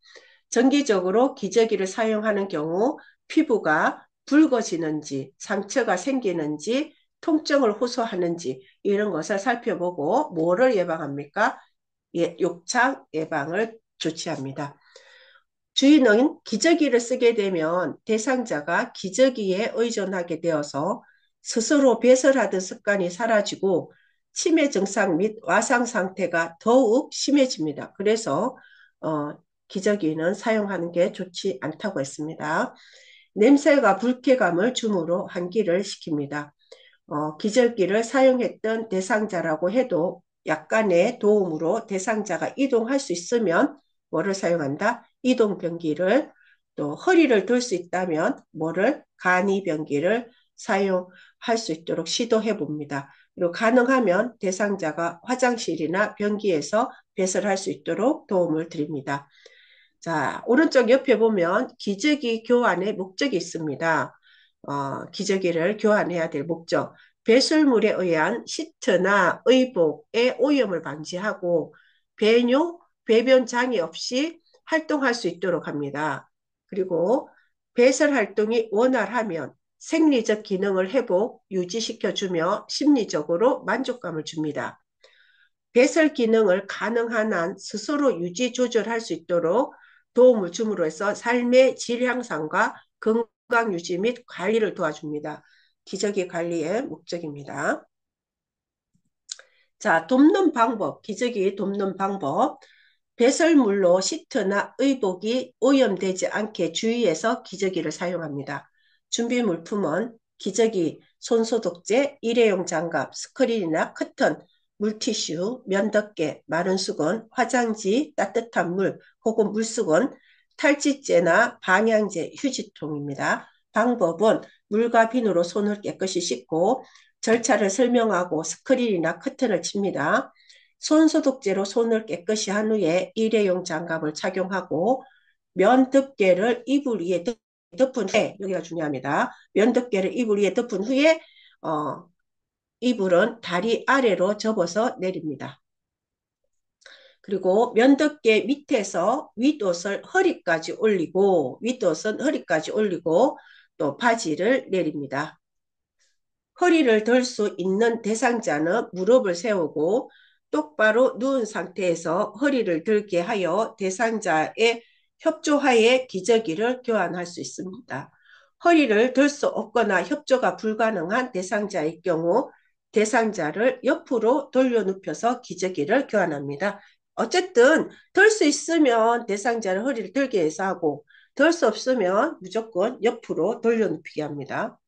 정기적으로 기저귀를 사용하는 경우 피부가 붉어지는지, 상처가 생기는지, 통증을 호소하는지 이런 것을 살펴보고 뭐를 예방합니까? 예, 욕창 예방을 조치합니다. 주인은 기저귀를 쓰게 되면 대상자가 기저귀에 의존하게 되어서 스스로 배설하던 습관이 사라지고 치매 증상 및 와상 상태가 더욱 심해집니다. 그래서 기저귀는 사용하는 게 좋지 않다고 했습니다. 냄새가 불쾌감을 주므로 환기를 시킵니다. 기저귀를 사용했던 대상자라고 해도 약간의 도움으로 대상자가 이동할 수 있으면 뭐를 사용한다? 이동변기를. 또 허리를 들 수 있다면 뭐를? 간이변기를 사용할 수 있도록 시도해 봅니다. 그리고 가능하면 대상자가 화장실이나 변기에서 배설할 수 있도록 도움을 드립니다. 자, 오른쪽 옆에 보면 기저귀 교환의 목적이 있습니다. 기저귀를 교환해야 될 목적. 배설물에 의한 시트나 의복의 오염을 방지하고 배뇨, 배변 장애 없이 활동할 수 있도록 합니다. 그리고 배설 활동이 원활하면 생리적 기능을 회복, 유지시켜주며 심리적으로 만족감을 줍니다. 배설 기능을 가능한 한 스스로 유지 조절할 수 있도록 도움을 줌으로 해서 삶의 질 향상과 건강 유지 및 관리를 도와줍니다. 기저귀 관리의 목적입니다. 자, 돕는 방법, 기저귀 돕는 방법. 배설물로 시트나 의복이 오염되지 않게 주의해서 기저귀를 사용합니다. 준비 물품은 기저귀, 손소독제, 일회용 장갑, 스크린이나 커튼, 물티슈, 면덮개, 마른 수건, 화장지, 따뜻한 물 혹은 물수건, 탈취제나 방향제, 휴지통입니다. 방법은 물과 비누로 손을 깨끗이 씻고 절차를 설명하고 스크린이나 커튼을 칩니다. 손소독제로 손을 깨끗이 한 후에 일회용 장갑을 착용하고 면덮개를 이불 위에 덮은 후에, 여기가 중요합니다. 면덮개를 이불 위에 덮은 후에 이불은 다리 아래로 접어서 내립니다. 그리고 면덮개 밑에서 윗옷을 허리까지 올리고 윗옷은 허리까지 올리고 또 바지를 내립니다. 허리를 들 수 있는 대상자는 무릎을 세우고 똑바로 누운 상태에서 허리를 들게 하여 대상자의 협조하에 기저귀를 교환할 수 있습니다. 허리를 들 수 없거나 협조가 불가능한 대상자의 경우 대상자를 옆으로 돌려 눕혀서 기저귀를 교환합니다. 어쨌든 들 수 있으면 대상자를 허리를 들게 해서 하고 들 수 없으면 무조건 옆으로 돌려 눕히게 합니다.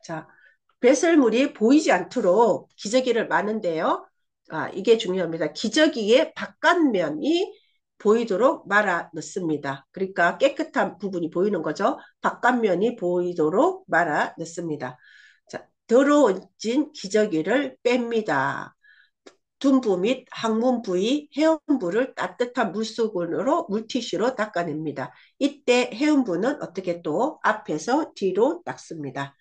자, 배설물이 보이지 않도록 기저귀를 마는데요. 이게 중요합니다. 기저귀의 바깥면이 보이도록 말아 넣습니다. 그러니까 깨끗한 부분이 보이는 거죠. 바깥면이 보이도록 말아 넣습니다. 자, 더러워진 기저귀를 뺍니다. 둔부 및 항문 부위, 회음부를 따뜻한 물수건으로 물티슈로 닦아냅니다. 이때 회음부는 어떻게 또 앞에서 뒤로 닦습니다.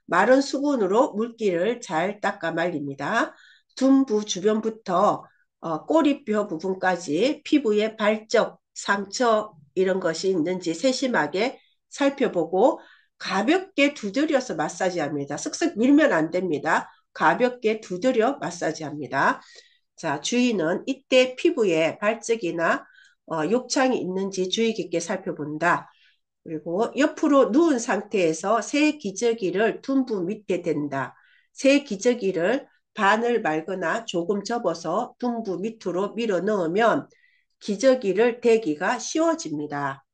마른 수건으로 물기를 잘 닦아 말립니다. 둔부 주변부터 꼬리뼈 부분까지 피부에 발적, 상처 이런 것이 있는지 세심하게 살펴보고 가볍게 두드려서 마사지합니다. 쓱쓱 밀면 안 됩니다. 가볍게 두드려 마사지합니다. 자, 주의는 이때 피부에 발적이나 욕창이 있는지 주의 깊게 살펴본다. 그리고 옆으로 누운 상태에서 새 기저귀를 둔부 밑에 댄다. 새 기저귀를 반을 말거나 조금 접어서 둔부 밑으로 밀어 넣으면 기저귀를 대기가 쉬워집니다.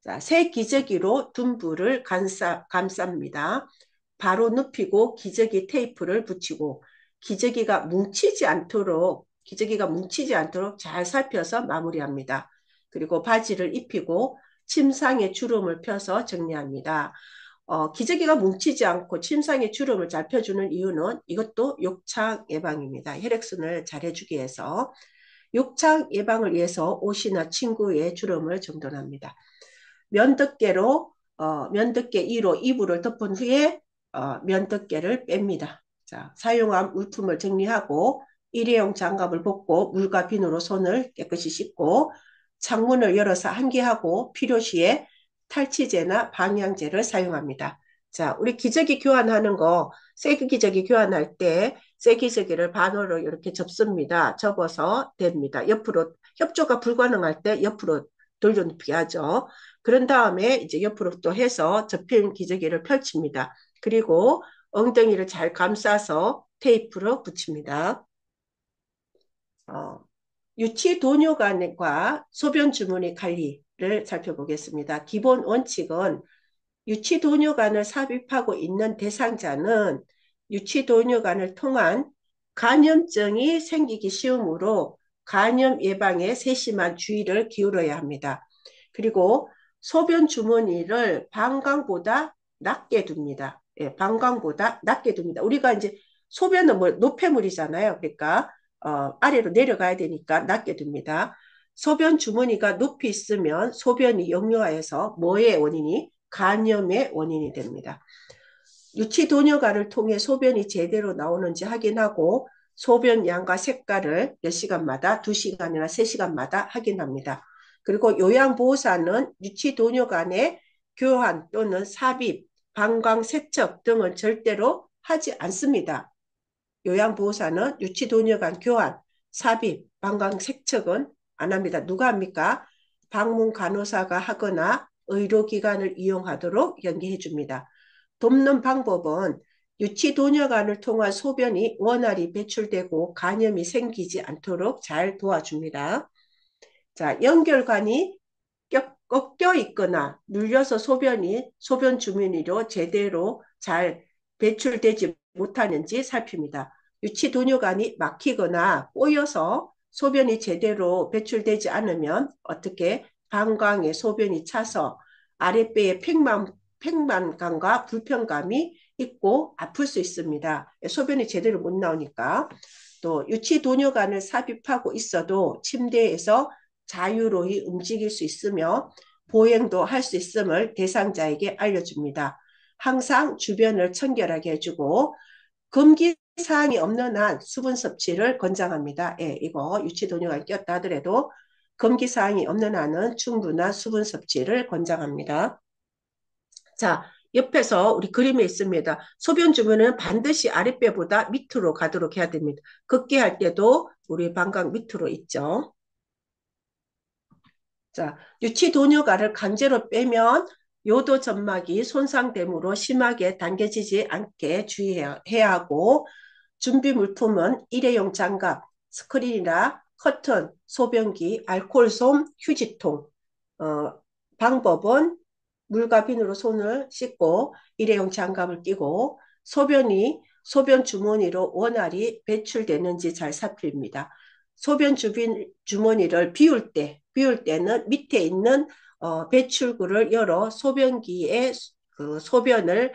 자, 새 기저귀로 둔부를 감쌉니다. 바로 눕히고 기저귀 테이프를 붙이고 기저귀가 뭉치지 않도록 잘 살펴서 마무리합니다. 그리고 바지를 입히고 침상에 주름을 펴서 정리합니다. 기저귀가 뭉치지 않고 침상에 주름을 잘 펴주는 이유는 이것도 욕창 예방입니다. 혈액순환을 잘 해주기 위해서. 욕창 예방을 위해서 옷이나 침구에 주름을 정돈합니다. 면덮개로 면덮개 2로 이불을 덮은 후에 면덮개를 뺍니다. 자, 사용한 물품을 정리하고 일회용 장갑을 벗고 물과 비누로 손을 깨끗이 씻고 창문을 열어서 환기하고 필요시에 탈취제나 방향제를 사용합니다. 자, 우리 기저귀 교환하는 거, 새 기저귀 교환할 때 새 기저귀를 반으로 이렇게 접습니다. 접어서 됩니다. 옆으로, 협조가 불가능할 때 옆으로 돌려눕게 하죠. 그런 다음에 이제 옆으로 또 해서 접힌 기저귀를 펼칩니다. 그리고 엉덩이를 잘 감싸서 테이프로 붙입니다. 어, 유치 도뇨관과 소변 주머니 관리를 살펴보겠습니다. 기본 원칙은 유치 도뇨관을 삽입하고 있는 대상자는 유치 도뇨관을 통한 감염증이 생기기 쉬우므로 감염 예방에 세심한 주의를 기울여야 합니다. 그리고 소변 주머니를 방광보다 낮게 둡니다. 예, 방광보다 낮게 둡니다. 우리가 이제 소변은 뭐 노폐물이잖아요. 그러니까 아래로 내려가야 되니까 낮게 둡니다. 소변 주머니가 높이 있으면 소변이 역류하여서 뭐의 원인이? 간염의 원인이 됩니다. 유치 도뇨관을 통해 소변이 제대로 나오는지 확인하고 소변 양과 색깔을 몇 시간마다 2시간이나 3시간마다 확인합니다. 그리고 요양보호사는 유치 도뇨관의 교환 또는 삽입, 방광 세척 등은 절대로 하지 않습니다. 요양보호사는 유치도뇨관 교환, 삽입, 방광 세척은 안 합니다. 누가 합니까? 방문 간호사가 하거나 의료기관을 이용하도록 연계해 줍니다. 돕는 방법은 유치도뇨관을 통한 소변이 원활히 배출되고 간염이 생기지 않도록 잘 도와줍니다. 자, 연결관이 꺾여 있거나 눌려서 소변 주머니로 제대로 잘 배출되지 못하는지 살핍니다. 유치 도뇨관이 막히거나 꼬여서 소변이 제대로 배출되지 않으면 어떻게 방광에 소변이 차서 아랫배에 팽만감과 불편감이 있고 아플 수 있습니다. 소변이 제대로 못 나오니까. 또 유치 도뇨관을 삽입하고 있어도 침대에서 자유로이 움직일 수 있으며 보행도 할 수 있음을 대상자에게 알려줍니다. 항상 주변을 청결하게 해주고 금기 사항이 없는 한 수분 섭취를 권장합니다. 예, 이거 유치도뇨가 꼈다 하더라도 금기 사항이 없는 한은 충분한 수분 섭취를 권장합니다. 자, 옆에서 우리 그림에 있습니다. 소변 주문은 반드시 아랫배보다 밑으로 가도록 해야 됩니다. 걷기 할 때도 우리 방광 밑으로 있죠. 자, 유치 도뇨가를 강제로 빼면 요도 점막이 손상되므로 심하게 당겨지지 않게 주의해야 하고 준비 물품은 일회용 장갑, 스크린이나 커튼, 소변기, 알코올솜, 휴지통. 방법은 물과 비누로 손을 씻고 일회용 장갑을 끼고 소변 주머니로 원활히 배출되는지 잘 살핍니다. 소변 주머니를 비울 때는 밑에 있는 배출구를 열어 소변기에 그 소변을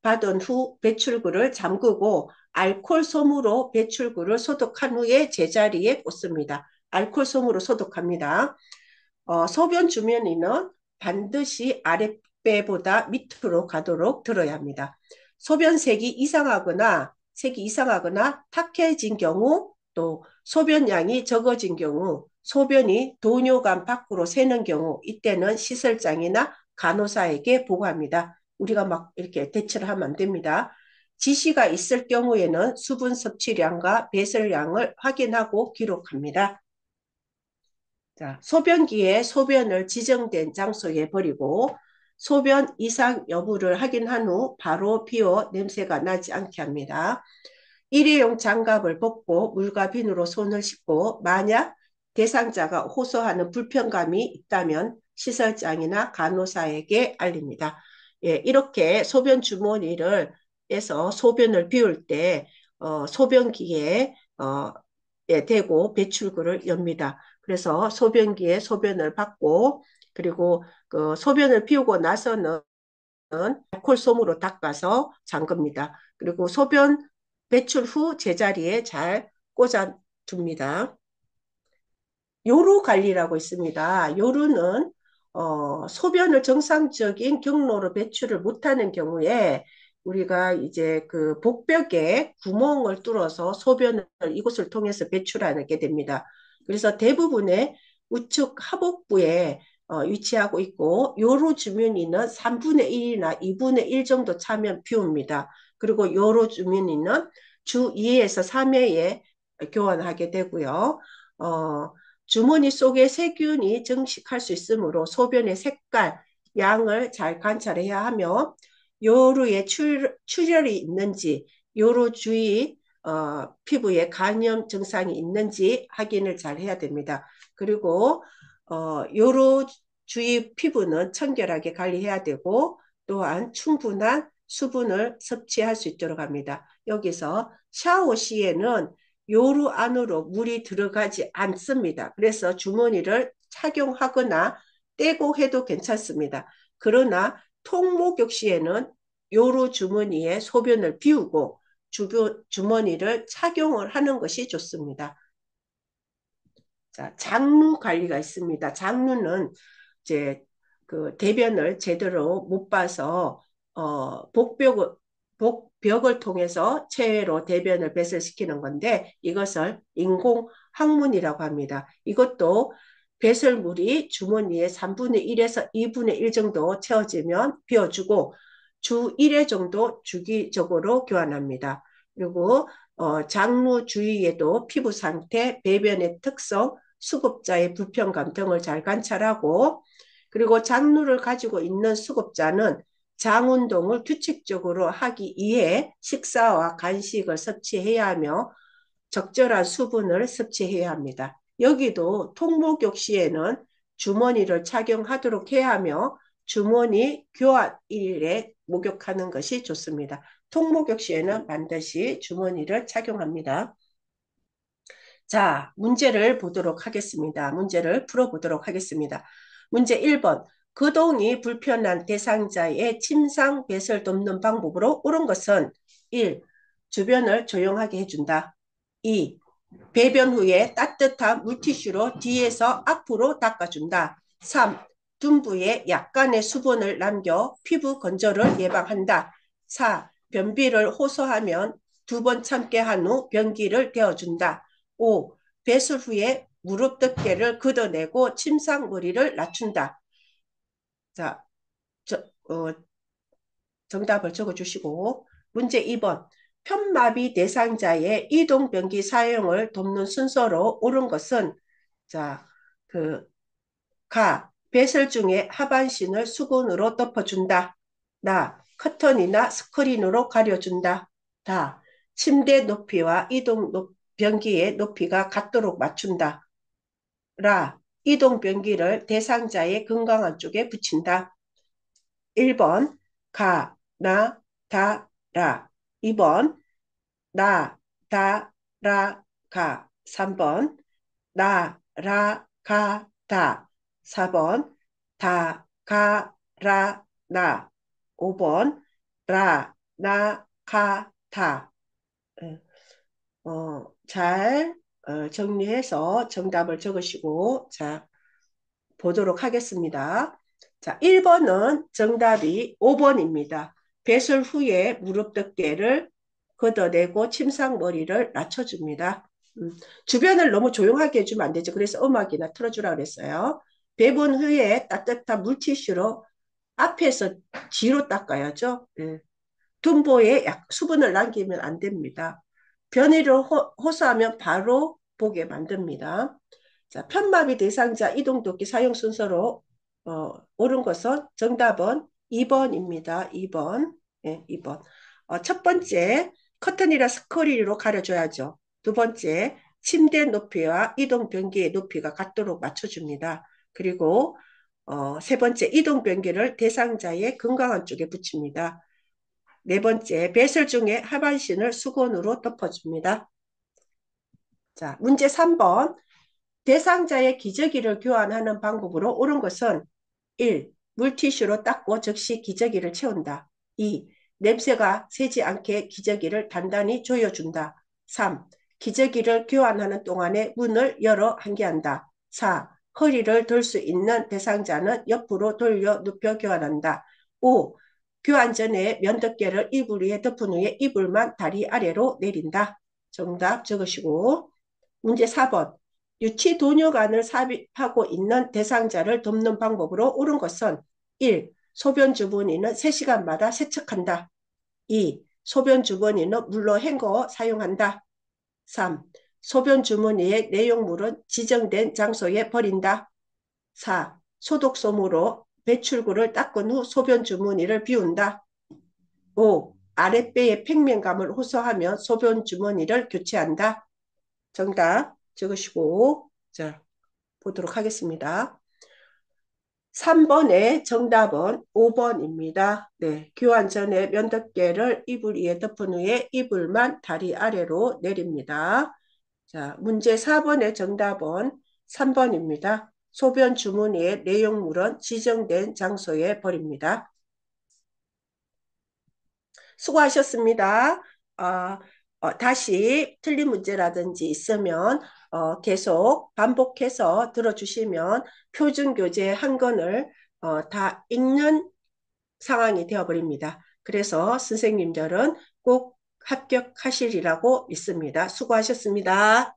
받은 후 배출구를 잠그고 알코올솜으로 배출구를 소독한 후에 제자리에 꽂습니다. 알코올솜으로 소독합니다. 소변 주머니는 반드시 아랫배보다 밑으로 가도록 들어야 합니다. 색이 이상하거나 탁해진 경우 또 소변량이 적어진 경우 소변이 도뇨관 밖으로 새는 경우 이때는 시설장이나 간호사에게 보고합니다. 우리가 막 이렇게 대처를 하면 안 됩니다. 지시가 있을 경우에는 수분 섭취량과 배설량을 확인하고 기록합니다. 자, 소변기에 소변을 지정된 장소에 버리고 소변 이상 여부를 확인한 후 바로 비워 냄새가 나지 않게 합니다. 일회용 장갑을 벗고 물과 비누로 손을 씻고 만약 대상자가 호소하는 불편감이 있다면 시설장이나 간호사에게 알립니다. 예, 이렇게 소변 주머니를 해서 소변을 비울 때 소변기에 예, 대고 배출구를 엽니다. 그래서 소변기에 소변을 받고 그리고 그 소변을 비우고 나서는 알코올솜으로 닦아서 잠급니다. 그리고 소변 배출 후 제자리에 잘 꽂아 둡니다. 요로 관리라고 있습니다. 요로는 소변을 정상적인 경로로 배출을 못하는 경우에 우리가 이제 그 복벽에 구멍을 뚫어서 소변을 이곳을 통해서 배출하게 됩니다. 그래서 대부분의 우측 하복부에 위치하고 있고 요로 주머니는 3분의 1이나 2분의 1 정도 차면 비웁니다. 그리고 요로 주머니는 주 2에서 3회에 교환하게 되고요. 주머니 속에 세균이 증식할 수 있으므로 소변의 색깔, 양을 잘 관찰해야 하며 요루에 출혈이 있는지 요로 주위 피부에 간염 증상이 있는지 확인을 잘 해야 됩니다. 그리고 요로 주위 피부는 청결하게 관리해야 되고 또한 충분한 수분을 섭취할 수 있도록 합니다. 여기서 샤워 시에는 요로 안으로 물이 들어가지 않습니다. 그래서 주머니를 착용하거나 떼고 해도 괜찮습니다. 그러나 통목욕 시에는 요로 주머니에 소변을 비우고 주머니를 착용을 하는 것이 좋습니다. 자, 장루 관리가 있습니다. 장루는 이제 그 대변을 제대로 못 봐서 복벽을 통해서 체외로 대변을 배설시키는 건데 이것을 인공 항문이라고 합니다. 이것도 배설물이 주머니에 3분의 1에서 2분의 1 정도 채워지면 비워주고 주 1회 정도 주기적으로 교환합니다. 그리고 장루 주위에도 피부 상태, 배변의 특성, 수급자의 불편감 등을 잘 관찰하고 그리고 장루를 가지고 있는 수급자는 장 운동을 규칙적으로 하기 위해 식사와 간식을 섭취해야 하며 적절한 수분을 섭취해야 합니다. 여기도 통목욕 시에는 주머니를 착용하도록 해야 하며 주머니 교환일에 목욕하는 것이 좋습니다. 통목욕 시에는 반드시 주머니를 착용합니다. 자, 문제를 보도록 하겠습니다. 문제를 풀어보도록 하겠습니다. 문제 1번. 거동이 불편한 대상자의 침상 배설 돕는 방법으로 옳은 것은 1. 주변을 조용하게 해준다. 2. 배변 후에 따뜻한 물티슈로 뒤에서 앞으로 닦아준다. 3. 둔부에 약간의 수분을 남겨 피부 건조를 예방한다. 4. 변비를 호소하면 2번 참게 한 후 변기를 데워준다. 5. 배술 후에 무릎 덮개를 걷어내고 침상머리를 낮춘다. 자, 정답을 적어주시고 문제 2번. 편마비 대상자의 이동변기 사용을 돕는 순서로 옳은 것은 자, 배설 중에 하반신을 수건으로 덮어준다. 커튼이나 스크린으로 가려준다. 침대 높이와 변기의 높이가 같도록 맞춘다. 이동 변기를 대상자의 건강한 쪽에 붙인다. 1번 라. 2번 가. 3번 다. 4번 나. 5번 다. 잘 정리해서 정답을 적으시고 자 보도록 하겠습니다. 자, 1번은 정답이 5번입니다. 배설 후에 무릎 덮개를 걷어내고 침상머리를 낮춰줍니다. 주변을 너무 조용하게 해주면 안 되죠. 그래서 음악이나 틀어주라 그랬어요. 배분 후에 따뜻한 물티슈로 앞에서 뒤로 닦아야죠. 둔보에 수분을 남기면 안 됩니다. 변이를 호소하면 바로 보게 만듭니다. 자, 편마비 대상자 이동도끼 사용 순서로 옳은 것은 정답은 2번입니다. 2번. 네, 2번. 첫 번째, 커튼이라 스크린으로 가려줘야죠. 두 번째, 침대 높이와 이동 변기의 높이가 같도록 맞춰줍니다. 그리고 세 번째, 이동 변기를 대상자의 건강한 쪽에 붙입니다. 네 번째, 배설 중에 하반신을 수건으로 덮어줍니다. 자, 문제 3번. 대상자의 기저귀를 교환하는 방법으로 옳은 것은 1. 물티슈로 닦고 즉시 기저귀를 채운다. 2. 냄새가 새지 않게 기저귀를 단단히 조여준다. 3. 기저귀를 교환하는 동안에 문을 열어 환기한다. 4. 허리를 들 수 있는 대상자는 옆으로 돌려 눕혀 교환한다. 5. 교환 전에 면덮개를 이불 위에 덮은 후에 이불만 다리 아래로 내린다. 정답 적으시고 문제 4번. 유치 도뇨관을 삽입하고 있는 대상자를 돕는 방법으로 옳은 것은 1. 소변 주머니는 3시간마다 세척한다. 2. 소변 주머니는 물로 헹궈 사용한다. 3. 소변 주머니의 내용물은 지정된 장소에 버린다. 4. 소독솜으로 배출구를 닦은 후 소변 주머니를 비운다. 5. 아랫배에 팽면감을 호소하며 소변 주머니를 교체한다. 정답 적으시고 자 보도록 하겠습니다. 3번의 정답은 5번입니다. 네, 교환 전에 면도개를 이불 위에 덮은 후에 이불만 다리 아래로 내립니다. 자, 문제 4번의 정답은 3번입니다. 소변 주머니의 내용물은 지정된 장소에 버립니다. 수고하셨습니다. 어, 다시 틀린 문제라든지 있으면 계속 반복해서 들어주시면 표준교재 한 권을 다 읽는 상황이 되어버립니다. 그래서 선생님들은 꼭 합격하시리라고 믿습니다. 수고하셨습니다.